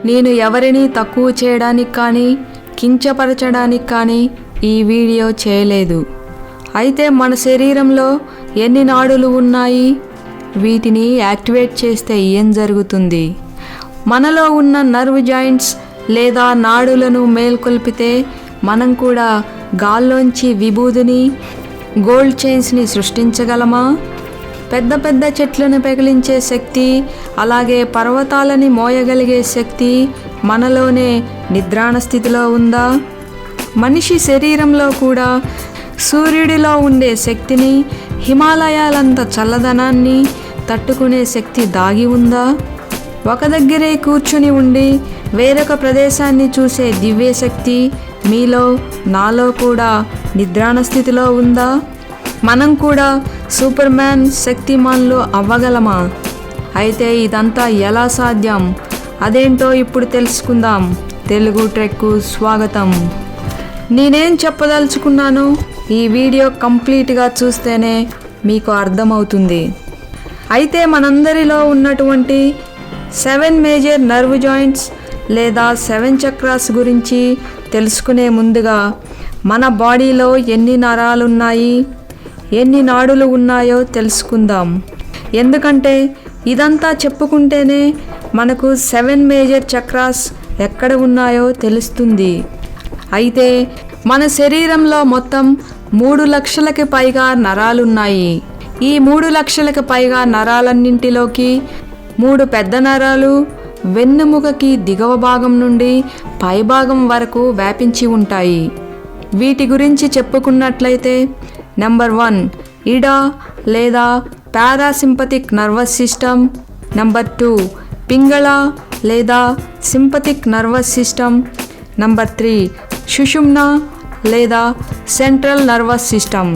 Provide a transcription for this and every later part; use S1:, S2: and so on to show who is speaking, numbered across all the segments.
S1: నేను ఎవరిని తక్కువ చేయడానికి కానీ కించపరచడానికి కానీ ఈ వీడియో చేయలేదు. అయితే మన శరీరంలో ఎన్ని నాడులు ఉన్నాయి, వీటిని యాక్టివేట్ చేస్తే ఏం జరుగుతుంది, మనలో ఉన్న నర్వ్ జాయింట్స్ లేదా నాడులను మేల్కొల్పితే మనం కూడా గాల్లోంచి విభూదిని, గోల్డ్ చైన్స్ని సృష్టించగలమా? పెద్ద పెద్ద చెట్లను పెకిలించే శక్తి, అలాగే పర్వతాలని మోయగలిగే శక్తి మనలోనే నిద్రాణ స్థితిలో ఉందా? మనిషి శరీరంలో కూడా సూర్యుడిలో ఉండే శక్తిని, హిమాలయాలంత చల్లదనాన్ని తట్టుకునే శక్తి దాగి ఉందా? ఒక దగ్గరే కూర్చుని ఉండి వేరొక ప్రదేశాన్ని చూసే దివ్యశక్తి మీలో, నాలో కూడా నిద్రాణ స్థితిలో ఉందా? మనం కూడా సూపర్ మ్యాన్, శక్తిమాన్లు అవ్వగలమా? అయితే ఇదంతా ఎలా సాధ్యం? అదేంటో ఇప్పుడు తెలుసుకుందాం. తెలుగు ట్రెక్కు స్వాగతం. నేనేం చెప్పదలుచుకున్నాను ఈ వీడియో కంప్లీట్గా చూస్తేనే మీకు అర్థమవుతుంది. అయితే మనందరిలో ఉన్నటువంటి 7 మేజర్ నర్వ్ జాయింట్స్ లేదా 7 చక్రాస్ గురించి తెలుసుకునే ముందుగా మన బాడీలో ఎన్ని నరాలున్నాయి, ఎన్ని నాడులు ఉన్నాయో తెలుసుకుందాం. ఎందుకంటే ఇదంతా చెప్పుకుంటేనే మనకు 7 మేజర్ చక్రాస్ ఎక్కడ ఉన్నాయో తెలుస్తుంది. అయితే మన శరీరంలో మొత్తం 3 లక్షలకి పైగా నరాలున్నాయి. ఈ 3 లక్షలకు పైగా నరాలన్నింటిలోకి 3 పెద్ద నరాలు వెన్నుముకకి దిగువ భాగం నుండి పైభాగం వరకు వ్యాపించి ఉంటాయి. వీటి గురించి చెప్పుకున్నట్లయితే నెంబర్ 1 ఇడా లేదా పారాసింపథిక్ నర్వస్ సిస్టమ్, నెంబర్ 2 పింగళ లేదా సింపథిక్ నర్వస్ సిస్టమ్, నెంబర్ 3 సుషుమ్నా లేదా సెంట్రల్ నర్వస్ సిస్టమ్.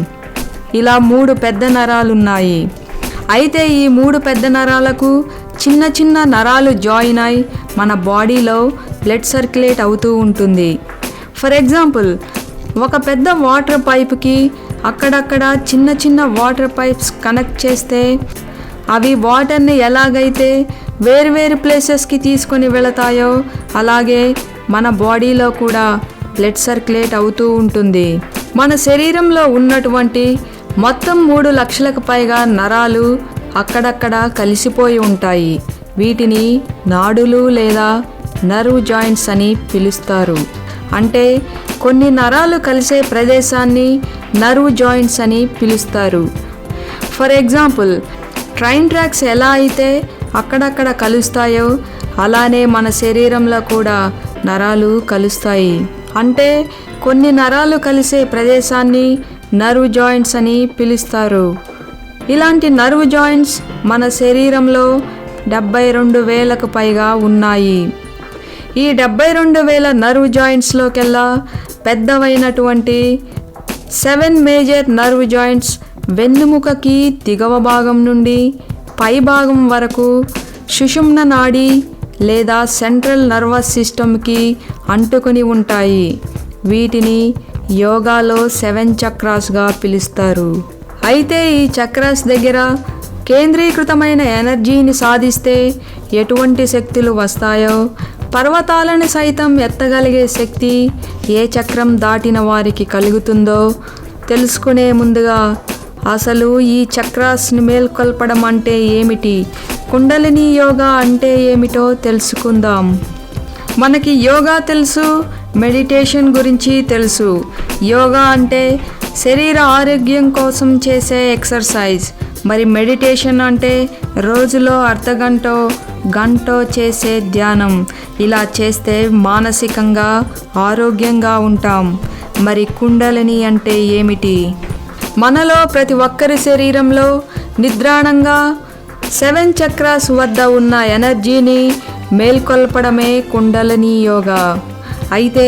S1: ఇలా 3 పెద్ద నరాలున్నాయి. అయితే ఈ 3 పెద్ద నరాలకు చిన్న చిన్న నరాలు జాయిన్ అయి మన బాడీలో బ్లడ్ సర్క్యులేట్ అవుతూ ఉంటుంది. ఫర్ ఎగ్జాంపుల్, ఒక పెద్ద వాటర్ పైప్కి అక్కడక్కడ చిన్న చిన్న వాటర్ పైప్స్ కనెక్ట్ చేస్తే అవి వాటర్ని ఎలాగైతే వేరువేరు ప్లేసెస్కి తీసుకొని వెళతాయో అలాగే మన బాడీలో కూడా బ్లడ్ సర్క్యులేట్ అవుతూ ఉంటుంది. మన శరీరంలో ఉన్నటువంటి మొత్తం 3 లక్షలకు పైగా నరాలు అక్కడక్కడ కలిసిపోయి ఉంటాయి. వీటిని నాడులు లేదా నర్వ్ జాయింట్స్ అని పిలుస్తారు. అంటే కొన్ని నరాలు కలిసే ప్రదేశాన్ని నర్వ్ జాయింట్స్ అని పిలుస్తారు. ఫర్ ఎగ్జాంపుల్, ట్రైన్ ట్రాక్స్ ఎలా అయితే అక్కడక్కడ కలుస్తాయో అలానే మన శరీరంలో కూడా నరాలు కలుస్తాయి. అంటే కొన్ని నరాలు కలిసే ప్రదేశాన్ని నర్వ్ జాయింట్స్ అని పిలుస్తారు. ఇలాంటి నర్వ్ జాయింట్స్ మన శరీరంలో 72,000కు పైగా ఉన్నాయి. ఈ 72,000 నర్వ్ జాయింట్స్లోకెల్లా పెద్దవైనటువంటి 7 మేజర్ నర్వ్ జాయింట్స్ వెన్నుముకకి దిగువ భాగం నుండి పై భాగం వరకు సుషుమ్న నాడి లేదా సెంట్రల్ నర్వస్ సిస్టమ్కి అంటుకొని ఉంటాయి. వీటిని యోగాలో 7 చక్రాస్గా పిలుస్తారు. అయితే ఈ చక్రాస్ దగ్గర కేంద్రీకృతమైన ఎనర్జీని సాధిస్తే ఎటువంటి శక్తులు వస్తాయో, పర్వతాలను సైతం ఎత్తగలిగే శక్తి ఏ చక్రం దాటిన వారికి కలుగుతుందో తెలుసుకునే ముందుగా అసలు ఈ చక్రాస్ని మేల్కొల్పడం అంటే ఏమిటి, కుండలిని యోగా అంటే ఏమిటో తెలుసుకుందాం. మనకి యోగా తెలుసు, మెడిటేషన్ గురించి తెలుసు. యోగా అంటే శరీర ఆరోగ్యం కోసం చేసే ఎక్సర్సైజ్. మరి మెడిటేషన్ అంటే రోజులో అర్ధగంటో గంటో చేసే ధ్యానం. ఇలా చేస్తే మానసికంగా ఆరోగ్యంగా ఉంటాం. మరి కుండలిని అంటే ఏమిటి? మనలో ప్రతి ఒక్కరి శరీరంలో నిద్రాణంగా 7 చక్రాస్ వద్ద ఉన్న ఎనర్జీని మేల్కొల్పడమే కుండలిని యోగా. అయితే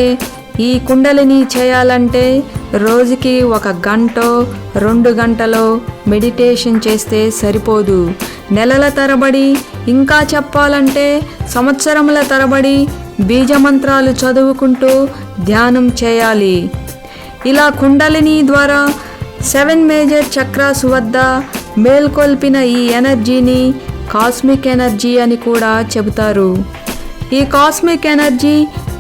S1: ఈ కుండలిని చేయాలంటే రోజుకి 1 గంటో 2 గంటలో మెడిటేషన్ చేస్తే సరిపోదు. నెలల తరబడి, ఇంకా చెప్పాలంటే సంవత్సరముల తరబడి బీజమంత్రాలు చదువుకుంటూ ధ్యానం చేయాలి. ఇలా కుండలిని ద్వారా 7 మేజర్ చక్రాస్ వద్ద మేల్కొల్పిన ఈ ఎనర్జీని కాస్మిక్ ఎనర్జీ అని కూడా చెబుతారు. ఈ కాస్మిక్ ఎనర్జీ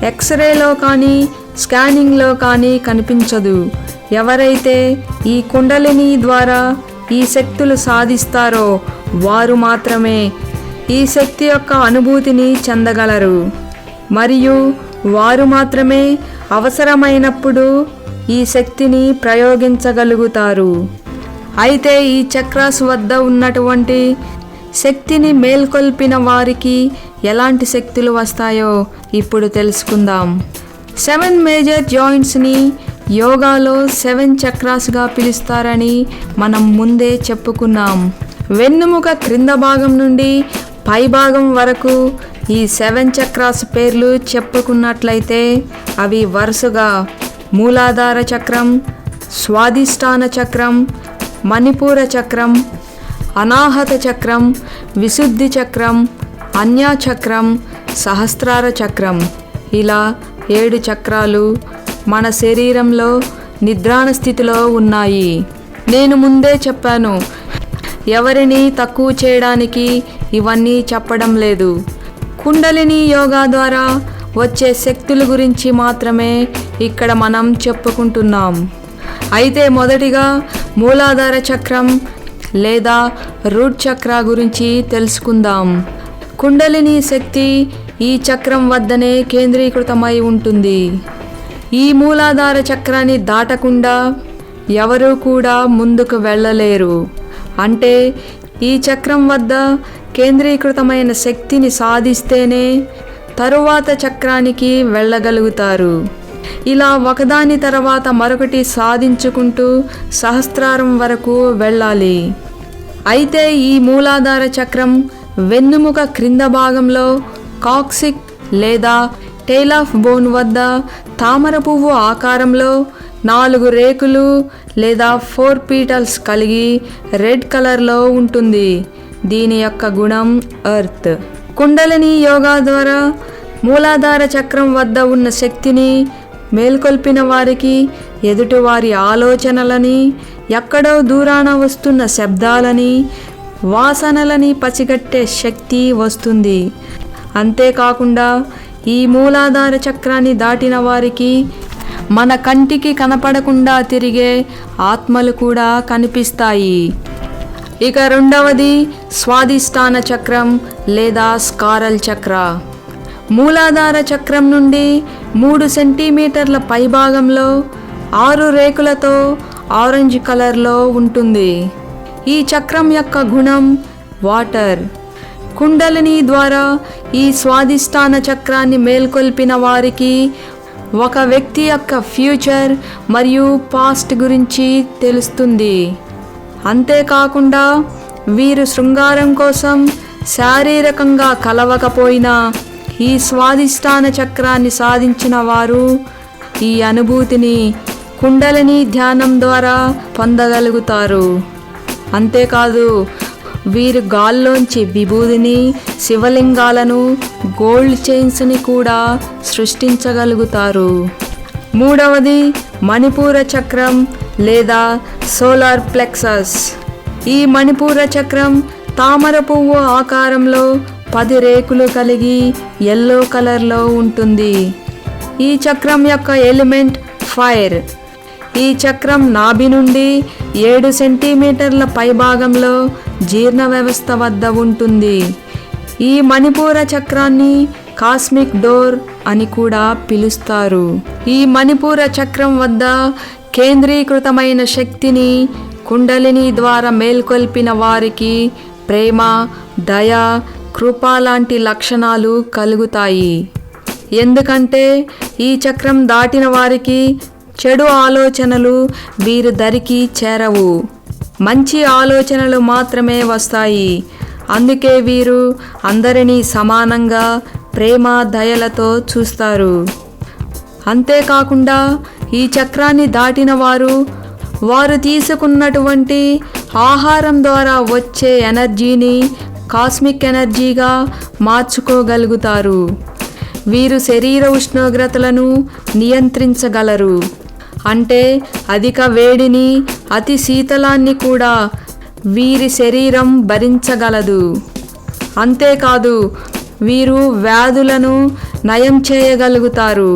S1: ఎక్స్రేలో కానీ స్కానింగ్లో కానీ కనిపించదు. ఎవరైతే ఈ కుండలిని ద్వారా ఈ శక్తులు సాధిస్తారో వారు మాత్రమే ఈ శక్తి యొక్క అనుభూతిని చెందగలరు మరియు వారు మాత్రమే అవసరమైనప్పుడు ఈ శక్తిని ప్రయోగించగలుగుతారు. అయితే ఈ చక్రాస్ వద్ద ఉన్నటువంటి శక్తిని మేల్కొల్పిన వారికి ఎలాంటి శక్తులు వస్తాయో ఇప్పుడు తెలుసుకుందాం. 7 మేజర్ జాయింట్స్ని యోగాలో 7 చక్రాస్గా పిలుస్తారని మనం ముందే చెప్పుకున్నాం. వెన్నుముక క్రింద భాగం నుండి పై భాగం వరకు ఈ 7 చక్రాస్ పేర్లు చెప్పుకున్నట్లయితే అవి వరుసగా మూలాధార చక్రం, స్వాదిష్టాన చక్రం, మణిపూర చక్రం, అనాహత చక్రం, విశుద్ధి చక్రం, అన్యా చక్రం, సహస్రార చక్రం. ఇలా 7 చక్రాలు మన శరీరంలో నిద్రాణ స్థితిలో ఉన్నాయి. నేను ముందే చెప్పాను, ఎవరిని తక్కువ చేయడానికి ఇవన్నీ చెప్పడం లేదు. కుండలిని యోగా ద్వారా వచ్చే శక్తుల గురించి మాత్రమే ఇక్కడ మనం చెప్పుకుంటున్నాం. అయితే మొదటిగా మూలాధార చక్రం లేదా రూట్ చక్ర గురించి తెలుసుకుందాం. కుండలిని శక్తి ఈ చక్రం వద్దనే కేంద్రీకృతమై ఉంటుంది. ఈ మూలాధార చక్రాన్ని దాటకుండా ఎవరూ కూడా ముందుకు వెళ్ళలేరు. అంటే ఈ చక్రం వద్ద కేంద్రీకృతమైన శక్తిని సాధిస్తేనే తరువాత చక్రానికి వెళ్ళగలుగుతారు. ఇలా ఒకదాని తర్వాత మరొకటి సాధించుకుంటూ సహస్రారం వరకు వెళ్ళాలి. అయితే ఈ మూలాధార చక్రం వెన్నుముక క్రింద భాగంలో కాక్సిక్ లేదా టెయిల్ ఆఫ్ బోన్ వద్ద తామర పువ్వు ఆకారంలో 4 రేకులు లేదా 4 పీటల్స్ కలిగి రెడ్ కలర్లో ఉంటుంది. దీని యొక్క గుణం ఎర్త్. కుండలిని యోగా ద్వారా మూలాధార చక్రం వద్ద ఉన్న శక్తిని మేల్కొల్పిన వారికి ఎదుటివారి ఆలోచనలని, ఎక్కడో దూరాన వస్తున్న శబ్దాలని, వాసనలని పసిగట్టే శక్తి వస్తుంది. అంతేకాకుండా ఈ మూలాధార చక్రాన్ని దాటిన వారికి మన కంటికి కనపడకుండా తిరిగే ఆత్మలు కూడా కనిపిస్తాయి. ఇక రెండవది స్వాదిష్టాన చక్రం లేదా స్కారల్ చక్ర. మూలాధార చక్రం నుండి 3 సెంటీమీటర్ల పైభాగంలో 6 రేకులతో ఆరెంజ్ కలర్లో ఉంటుంది. ఈ చక్రం యొక్క గుణం వాటర్. కుండలిని ద్వారా ఈ స్వాదిష్టాన చక్రాన్ని మేల్కొల్పిన వారికి ఒక వ్యక్తి యొక్క ఫ్యూచర్ మరియు పాస్ట్ గురించి తెలుస్తుంది. అంతేకాకుండా వీరు శృంగారం కోసం శారీరకంగా కలవకపోయినా ఈ స్వాదిష్టాన చక్రాన్ని సాధించిన వారు ఈ అనుభూతిని కుండలిని ధ్యానం ద్వారా పొందగలుగుతారు. అంతేకాదు వీరు గాల్లోంచి విభూదిని, శివలింగాలను, గోల్డ్ చైన్స్ని కూడా సృష్టించగలుగుతారు. మూడవది మణిపూర చక్రం లేదా సోలార్ ప్లెక్సస్. ఈ మణిపూర చక్రం తామర పువ్వు ఆకారంలో 10 రేకులు కలిగి ఎల్లో కలర్లో ఉంటుంది. ఈ చక్రం యొక్క ఎలిమెంట్ ఫైర్. ఈ చక్రం నాభి నుండి 7 సెంటీమీటర్ల పైభాగంలో జీర్ణ వ్యవస్థ వద్ద ఉంటుంది. ఈ మణిపూర చక్రాన్ని కాస్మిక్ డోర్ అని కూడా పిలుస్తారు. ఈ మణిపూర చక్రం వద్ద కేంద్రీకృతమైన శక్తిని కుండలిని ద్వారా మేల్కొల్పిన వారికి ప్రేమ, దయ, కృప లాంటి లక్షణాలు కలుగుతాయి. ఎందుకంటే ఈ చక్రం దాటిన వారికి చెడు ఆలోచనలు వీరి దరికి చేరవు. మంచి ఆలోచనలు మాత్రమే వస్తాయి. అందుకే వీరు అందరినీ సమానంగా ప్రేమ, దయలతో చూస్తారు. అంతేకాకుండా ఈ చక్రాన్ని దాటిన వారు తీసుకున్నటువంటి ఆహారం ద్వారా వచ్చే ఎనర్జీని కాస్మిక్ ఎనర్జీగా మార్చుకోగలుగుతారు. వీరు శరీర ఉష్ణోగ్రతలను నియంత్రించగలరు. అంటే అధిక వేడిని, అతి శీతలాన్ని కూడా వీరి శరీరం భరించగలదు. అంతేకాదు వీరు వ్యాధులను నయం చేయగలుగుతారు.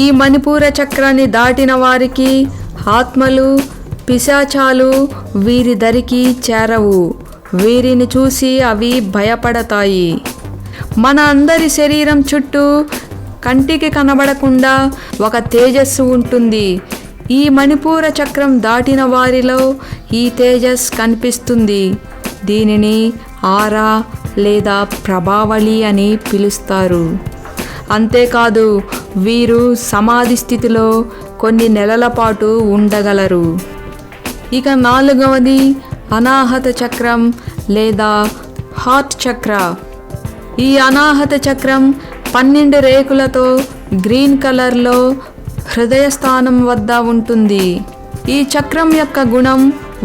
S1: ఈ మణిపూర చక్రాన్ని దాటిన వారికి ఆత్మలు, పిశాచాలు వీరి దరికి చేరవు. వీరిని చూసి అవి భయపడతాయి. మన అందరి శరీరం చుట్టూ కంటికి కనబడకుండా ఒక తేజస్సు ఉంటుంది. ఈ మణిపూర చక్రం దాటిన వారిలో ఈ తేజస్ కనిపిస్తుంది. దీనిని ఆరా లేదా ప్రభావళి అని పిలుస్తారు. అంతేకాదు, వీరు సమాధి స్థితిలో కొన్ని నెలల పాటు ఉండగలరు. ఇక 4వది అనాహత చక్రం లేదా హార్ట్ చక్ర. ఈ అనాహత చక్రం 12 రేకులతో గ్రీన్ కలర్లో హృదయ స్థానం వద్ద ఉంటుంది. ఈ చక్రం యొక్క గుణం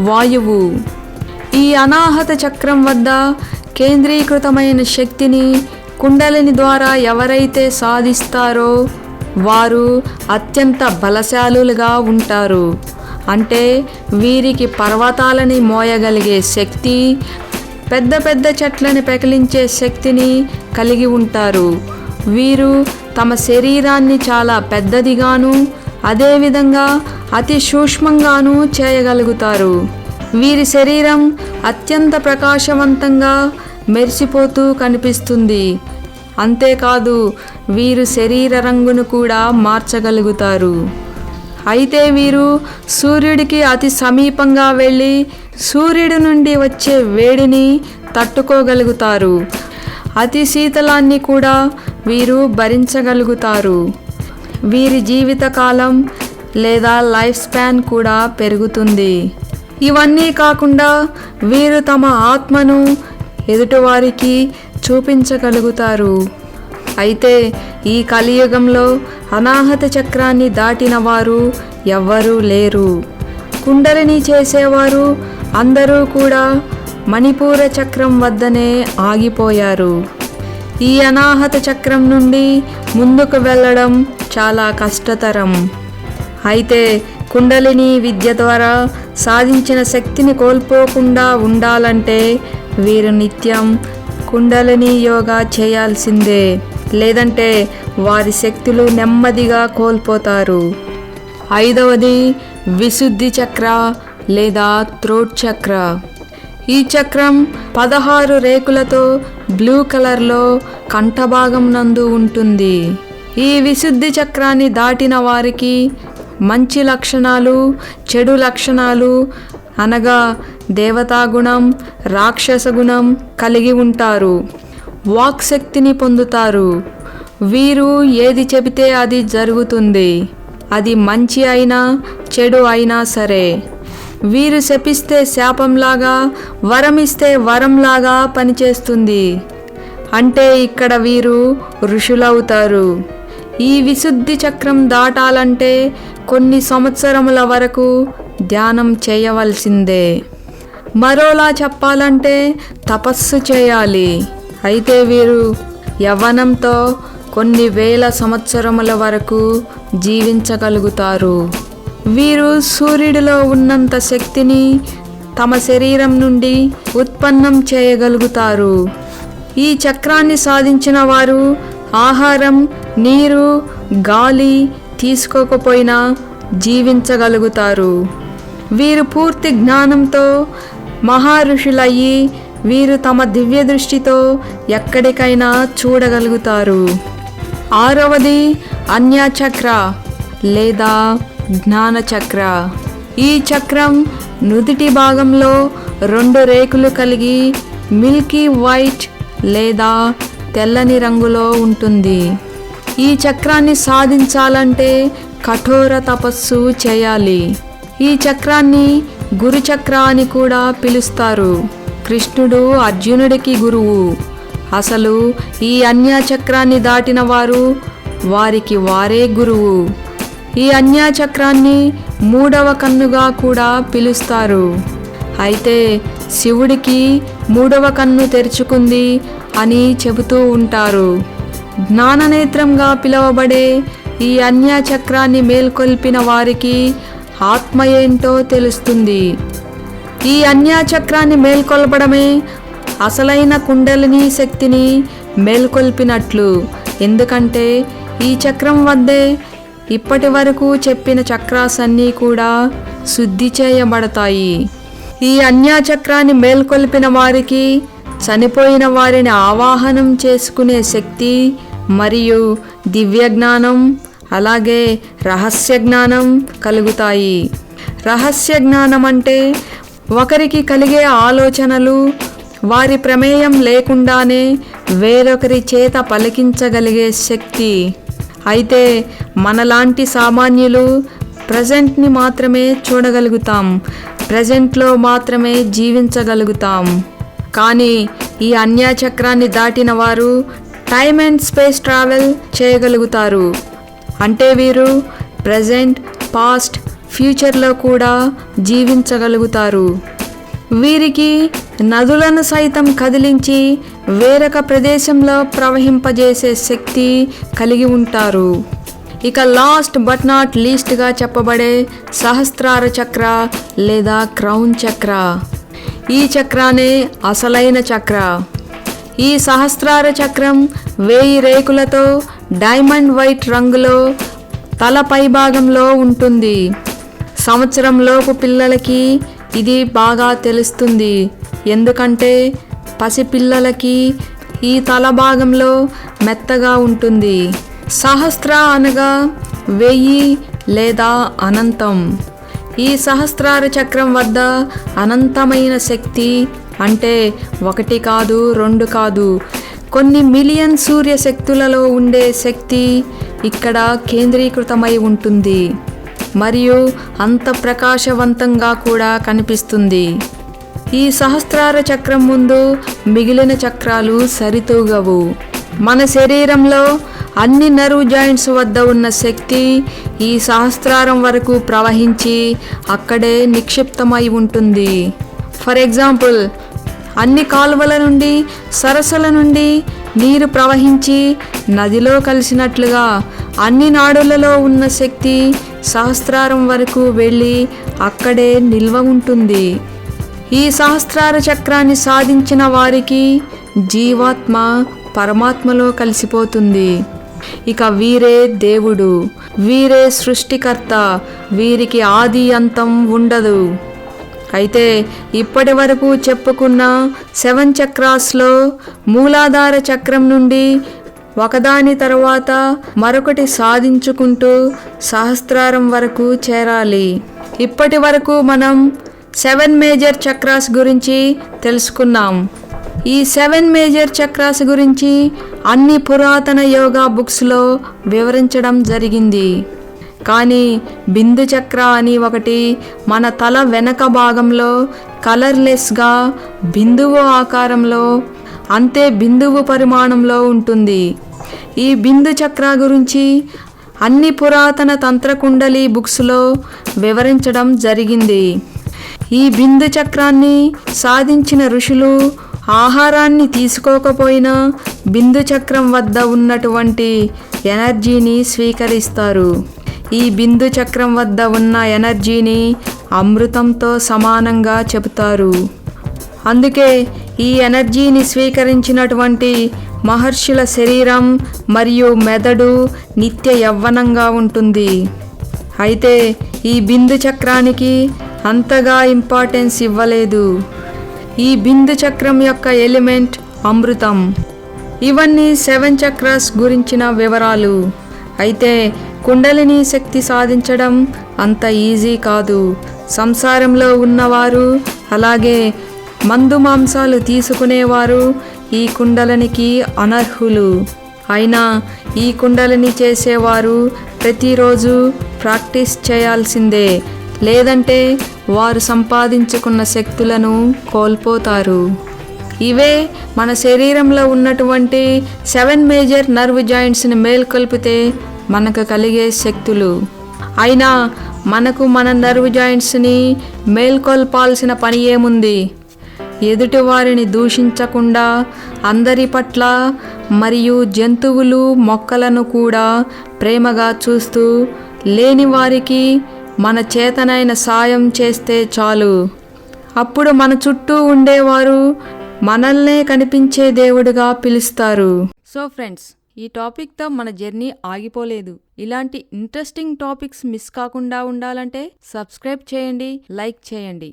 S1: వాయువు. ఈ అనాహత చక్రం వద్ద కేంద్రీకృతమైన శక్తిని కుండలిని ద్వారా ఎవరైతే సాధిస్తారో వారు అత్యంత బలశాలులుగా ఉంటారు. అంటే వీరికి పర్వతాలని మోయగలిగే శక్తి, పెద్ద పెద్ద చెట్లని పెకిలించే శక్తిని కలిగి ఉంటారు. వీరు తమ శరీరాన్ని చాలా పెద్దదిగాను, అదేవిధంగా అతి సూక్ష్మంగాను చేయగలుగుతారు. వీరి శరీరం అత్యంత ప్రకాశవంతంగా మెరిసిపోతూ కనిపిస్తుంది. అంతేకాదు, వీరు శరీర రంగును కూడా మార్చగలుగుతారు. అయితే వీరు సూర్యుడికి అతి సమీపంగా వెళ్ళి సూర్యుడి నుండి వచ్చే వేడిని తట్టుకోగలుగుతారు. అతి శీతలాన్ని కూడా వీరు భరించగలుగుతారు. వీరి జీవితకాలం లేదా లైఫ్ స్పాన్ కూడా పెరుగుతుంది. ఇవన్నీ కాకుండా వీరు తమ ఆత్మను ఎదుటివారికి చూపించగలుగుతారు. అయితే ఈ కలియుగంలో అనాహత చక్రాన్ని దాటిన వారు ఎవ్వరూ లేరు. కుండలిని చేసేవారు అందరూ కూడా మణిపూర చక్రం వద్దనే ఆగిపోయారు. ఈ అనాహత చక్రం నుండి ముందుకు వెళ్ళడం చాలా కష్టతరం. అయితే కుండలిని విద్య ద్వారా సాధించిన శక్తిని కోల్పోకుండా ఉండాలంటే వీరు నిత్యం కుండలిని యోగా చేయాల్సిందే. లేదంటే వారి శక్తులు నెమ్మదిగా కోల్పోతారు. 5వది విశుద్ధి చక్ర లేదా థ్రోట్ చక్ర. ఈ చక్రం 16 రేకులతో బ్లూ కలర్లో కంఠభాగం నందు ఉంటుంది. ఈ విశుద్ధి చక్రాన్ని దాటిన వారికి మంచి లక్షణాలు, చెడు లక్షణాలు అనగా దేవతాగుణం, రాక్షస గుణం కలిగి ఉంటారు. వాక్ శక్తిని పొందుతారు. వీరు ఏది చెబితే అది జరుగుతుంది. అది మంచి అయినా చెడు అయినా సరే. వీరు శపిస్తే శాపంలాగా, వరమిస్తే వరంలాగా పనిచేస్తుంది. అంటే ఇక్కడ వీరు ఋషులవుతారు. ఈ విశుద్ధి చక్రం దాటాలంటే కొన్ని సంవత్సరముల వరకు ధ్యానం చేయవలసిందే. మరోలా చెప్పాలంటే తపస్సు చేయాలి. అయితే వీరు యవ్వనంతో కొన్ని వేల సంవత్సరముల వరకు జీవించగలుగుతారు. వీరు సూర్యుడిలో ఉన్నంత శక్తిని తమ శరీరం నుండి ఉత్పన్నం చేయగలుగుతారు. ఈ చక్రాన్ని సాధించిన వారు ఆహారం, నీరు, గాలి తీసుకోకపోయినా జీవించగలుగుతారు. వీరు పూర్తి జ్ఞానంతో మహారుషులయ్యి వీరు తమ దివ్య దృష్టితో ఎక్కడికైనా చూడగలుగుతారు. 6వది అన్యచక్ర లేదా జ్ఞానచక్ర. ఈ చక్రం నుదిటి భాగంలో 2 రేకులు కలిగి మిల్కీ వైట్ లేదా తెల్లని రంగులో ఉంటుంది. ఈ చక్రాన్ని సాధించాలంటే కఠోర తపస్సు చేయాలి. ఈ చక్రాన్ని గురుచక్ర అని కూడా పిలుస్తారు. కృష్ణుడు అర్జునుడికి గురువు. అసలు ఈ అన్యచక్రాన్ని దాటిన వారు వారికి వారే గురువు. ఈ అన్యచక్రాన్ని 3వ కన్నుగా కూడా పిలుస్తారు. అయితే శివుడికి 3వ కన్ను తెరుచుకుంది అని చెబుతూ ఉంటారు. జ్ఞాననేత్రంగా పిలువబడే ఈ అన్యచక్రాన్ని మేల్కొల్పిన వారికి ఆత్మ ఏంటో తెలుస్తుంది. ఈ అన్యచక్రాన్ని మేల్కొల్పడమే అసలైన కుండలిని శక్తిని మేల్కొల్పినట్లు. ఎందుకంటే ఈ చక్రం వద్దే ఇప్పటి వరకు చెప్పిన చక్రాస్ అన్నీ కూడా శుద్ధి చేయబడతాయి. ఈ అన్యాచక్రాన్ని మేల్కొల్పిన వారికి చనిపోయిన వారిని ఆవాహనం చేసుకునే శక్తి మరియు దివ్య జ్ఞానం, అలాగే రహస్య జ్ఞానం కలుగుతాయి. రహస్య జ్ఞానం అంటే ఒకరికి కలిగే ఆలోచనలు వారి ప్రమేయం లేకుండానే వేరొకరి చేత పలికించగలిగే శక్తి. అయితే మనలాంటి సామాన్యులు ప్రజెంట్ని మాత్రమే చూడగలుగుతాం, ప్రజెంట్లో మాత్రమే జీవించగలుగుతాం. కానీ ఈ అన్యాచక్రాన్ని దాటిన వారు టైమ్ అండ్ స్పేస్ ట్రావెల్ చేయగలుగుతారు. అంటే వీరు ప్రజెంట్, పాస్ట్, ఫ్యూచర్లో కూడా జీవించగలుగుతారు. వీరికి నదులను సైతం కదిలించి వేరొక ప్రదేశంలో ప్రవహింపజేసే శక్తి కలిగి ఉంటారు. ఇక లాస్ట్ బట్ నాట్ లీస్ట్గా చెప్పబడే సహస్రార చక్ర లేదా క్రౌన్ చక్ర. ఈ చక్రానే అసలైన చక్ర. ఈ సహస్రార చక్రం 1000 రేకులతో డైమండ్ వైట్ రంగులో తల పైభాగంలో ఉంటుంది. సంవత్సరంలోపు పిల్లలకి ఇది బాగా తెలుస్తుంది. ఎందుకంటే పసిపిల్లలకి ఈ తల భాగంలో మెత్తగా ఉంటుంది. సహస్ర అనగా 1000 లేదా అనంతం. ఈ సహస్రార చక్రం వద్ద అనంతమైన శక్తి, అంటే 1 కాదు 2 కాదు, కొన్ని మిలియన్ సూర్య శక్తులలో ఉండే శక్తి ఇక్కడ కేంద్రీకృతమై ఉంటుంది మరియు అంత ప్రకాశవంతంగా కూడా కనిపిస్తుంది. ఈ సహస్రార చక్రం ముందు మిగిలిన చక్రాలు సరితూగవు. మన శరీరంలో అన్ని నర్వ్ జాయింట్స్ వద్ద ఉన్న శక్తి ఈ సహస్రారం వరకు ప్రవహించి అక్కడే నిక్షిప్తమై ఉంటుంది. ఫర్ ఎగ్జాంపుల్, అన్ని కాలువల నుండి, సరస్సుల నుండి నీరు ప్రవహించి నదిలో కలిసినట్లుగా అన్ని నాడులలో ఉన్న శక్తి సహస్రారం వరకు వెళ్ళి అక్కడే నిల్వ ఉంటుంది. ఈ సహస్రార చక్రాన్ని సాధించిన వారికి జీవాత్మ పరమాత్మలో కలిసిపోతుంది. ఇక వీరే దేవుడు, వీరే సృష్టికర్త, వీరికి ఆది అంతం ఉండదు. అయితే ఇప్పటి వరకు చెప్పుకున్న 7 చక్రాస్లో మూలాధార చక్రం నుండి ఒకదాని తర్వాత మరొకటి సాధించుకుంటూ సహస్రారం వరకు చేరాలి. ఇప్పటి వరకు మనం 7 మేజర్ చక్రాస్ గురించి తెలుసుకున్నాం. ఈ 7 మేజర్ చక్రాస్ గురించి అన్ని పురాతన యోగా బుక్స్లో వివరించడం జరిగింది. కానీ బిందు చక్ర అని ఒకటి మన తల వెనక భాగంలో కలర్లెస్గా బిందువు ఆకారంలో, అంతే బిందువు పరిమాణంలో ఉంటుంది. ఈ బిందు చక్ర గురించి అన్ని పురాతన తంత్రకుండలి బుక్స్లో వివరించడం జరిగింది. ఈ బిందు చక్రాన్ని సాధించిన ఋషులు ఆహారాన్ని తీసుకోకపోయినా బిందు చక్రం వద్ద ఉన్నటువంటి ఎనర్జీని స్వీకరిస్తారు. ఈ బిందు చక్రం వద్ద ఉన్న ఎనర్జీని అమృతంతో సమానంగా చెబుతారు. అందుకే ఈ ఎనర్జీని స్వీకరించినటువంటి మహర్షుల శరీరం మరియు మెదడు నిత్య యవ్వనంగా ఉంటుంది. అయితే ఈ బిందు చక్రానికి అంతగా ఇంపార్టెన్స్ ఇవ్వలేదు. ఈ బిందు చక్రం యొక్క ఎలిమెంట్ అమృతం. ఇవన్నీ 7 చక్రాస్ గురించిన వివరాలు. అయితే కుండలిని శక్తి సాధించడం అంత ఈజీ కాదు. సంసారంలో ఉన్నవారు, అలాగే మందు మాంసాలు తీసుకునేవారు ఈ కుండలినికి అనర్హులు. అయినా ఈ కుండలిని చేసేవారు ప్రతిరోజు ప్రాక్టీస్ చేయాల్సిందే, లేదంటే వారు సంపాదించుకున్న శక్తులను కోల్పోతారు. ఇవే మన శరీరంలో ఉన్నటువంటి 7 మేజర్ నర్వ్ జాయింట్స్ని మేల్కొల్పితే మనకు కలిగే శక్తులు. అయినా మనకు మన నర్వ్ జాయింట్స్ని మేల్కొల్పాల్సిన పని ఏముంది? ఎదుటివారిని దూషించకుండా అందరి పట్ల మరియు జంతువులు, మొక్కలను కూడా ప్రేమగా చూస్తూ లేని వారికి మన చేతనైన సాయం చేస్తే చాలు. అప్పుడు మన చుట్టూ ఉండేవారు మనల్నే కనిపించే దేవుడిగా పిలుస్తారు. సో ఫ్రెండ్స్, ఈ టాపిక్తో మన జర్నీ ఆగిపోలేదు. ఇలాంటి ఇంట్రెస్టింగ్ టాపిక్స్ మిస్ కాకుండా ఉండాలంటే సబ్స్క్రైబ్ చేయండి, లైక్ చేయండి.